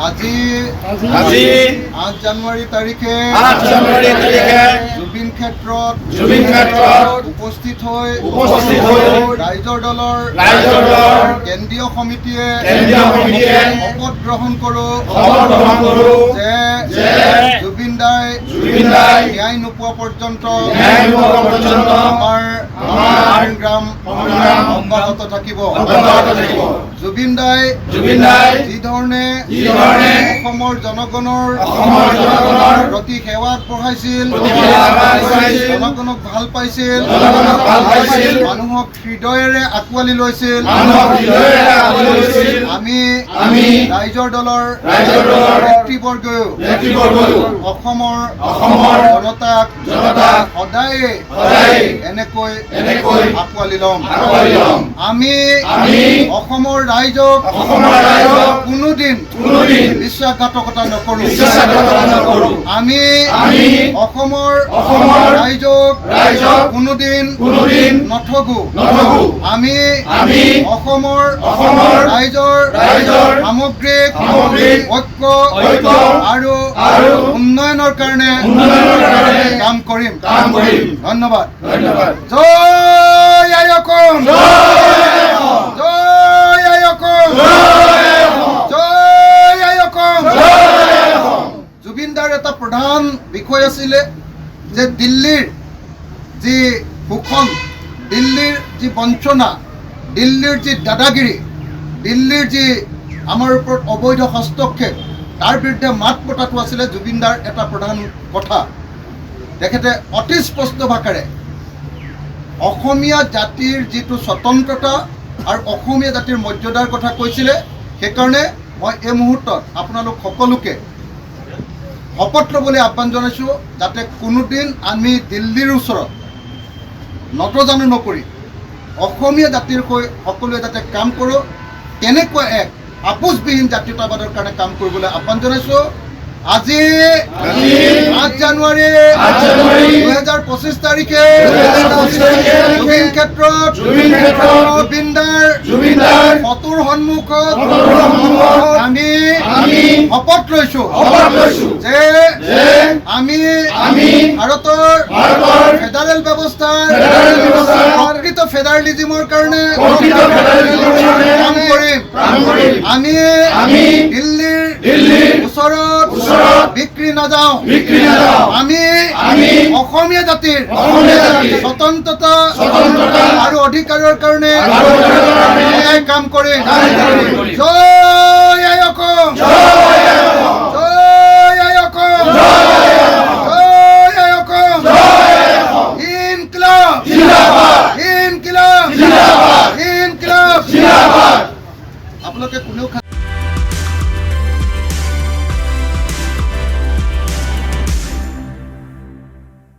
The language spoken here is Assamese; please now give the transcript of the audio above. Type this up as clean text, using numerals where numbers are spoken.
আজি 8 জানুৱাৰী তাৰিখে জুবিন ক্ষেত্ৰত উপস্থিত হৈ ৰাইজৰ দলৰ কেন্দ্ৰীয় সমিতিয়ে শপত গ্ৰহণ কৰোঁ যে জুবিন দাই ন্যায় নোপোৱা পৰ্যন্ত আমাৰ সংগ্ৰাম অব্যাহত থাকিব। জুবিন দাই যি ধৰণে অসমৰ জনগণৰ প্ৰতি সেৱা আগবঢ়াইছিল, জনগণক ভাল পাইছিল, মানুহক হৃদয়েৰে আঁকোৱালি লৈছিল। আমি ৰাইজৰ দলৰ নেতৃবৰ্গও অসমৰ জনতাক সদায়ে এনেকৈ আঁকোৱালি ল'ম। আমি অসমৰ ৰাইজক কোনোদিন বিশ্বাসঘাতকতা নকৰোঁ। আমি অসমৰ ৰাইজক কোনোদিন নঠগো। আমি অসমৰ ৰাইজৰ সামগ্ৰিক ঐক্য আৰু উন্নয়নৰ কাৰণে কাম কৰিম। ধন্যবাদ। জয় আই অসম, জয় আই অসম, জয় আই অসম। জুবিন দাৰ এটা প্ৰধান বিষয় আছিলে যে দিল্লীৰ যি শোষণ, দিল্লীৰ যি বঞ্চনা, দিল্লীৰ যি দাদাগিৰি, দিল্লীৰ যি আমাৰ ওপৰত অবৈধ হস্তক্ষেপ, তাৰ বিৰুদ্ধে মাত মতাটো আছিলে জুবিন দাৰ এটা প্ৰধান কথা। তেখেতে অতি স্পষ্ট ভাষাৰে অসমীয়া জাতিৰ যিটো স্বতন্ত্ৰতা আৰু অসমীয়া জাতিৰ মৰ্যাদাৰ কথা কৈছিলে। সেইকাৰণে মই এই মুহূৰ্তত আপোনালোক সকলোকে শপত ল'বলৈ আহ্বান জনাইছোঁ যাতে কোনোদিন আমি দিল্লীৰ ওচৰত নতজানু নকৰি অসমীয়া জাতিৰ হৈ সকলোৱে যাতে কাম কৰোঁ, তেনেকুৱা এক আপোচবিহীন জাতীয়তাবাদৰ কাৰণে কাম কৰিবলৈ আহ্বান জনাইছোঁ। আজি 8 জানুৱাৰী 2025 তাৰিখে জুবিন ক্ষেত্ৰত জুবিন দাৰ ফটোৰ সন্মুখত আমি শপত লৈছোঁ যে আমি ভাৰতৰ ফেডাৰেল ব্যৱস্থাৰ প্ৰকৃত ফেডাৰেলিজিমৰ কাৰণে কাম কৰিম। আমি দিল্লীৰ ওচৰত বিক্ৰী নাযাওঁ। আমি অসমীয়া জাতিৰ স্বতন্ত্ৰতা আৰু অধিকাৰৰ কাৰণে কাম কৰিম। জয় আই অসম, জয় আই অসম, জয় আই অসম। ইনকিলাব, ইনকিলাব, ইনকিলাব। আপোনালোকে কোনেও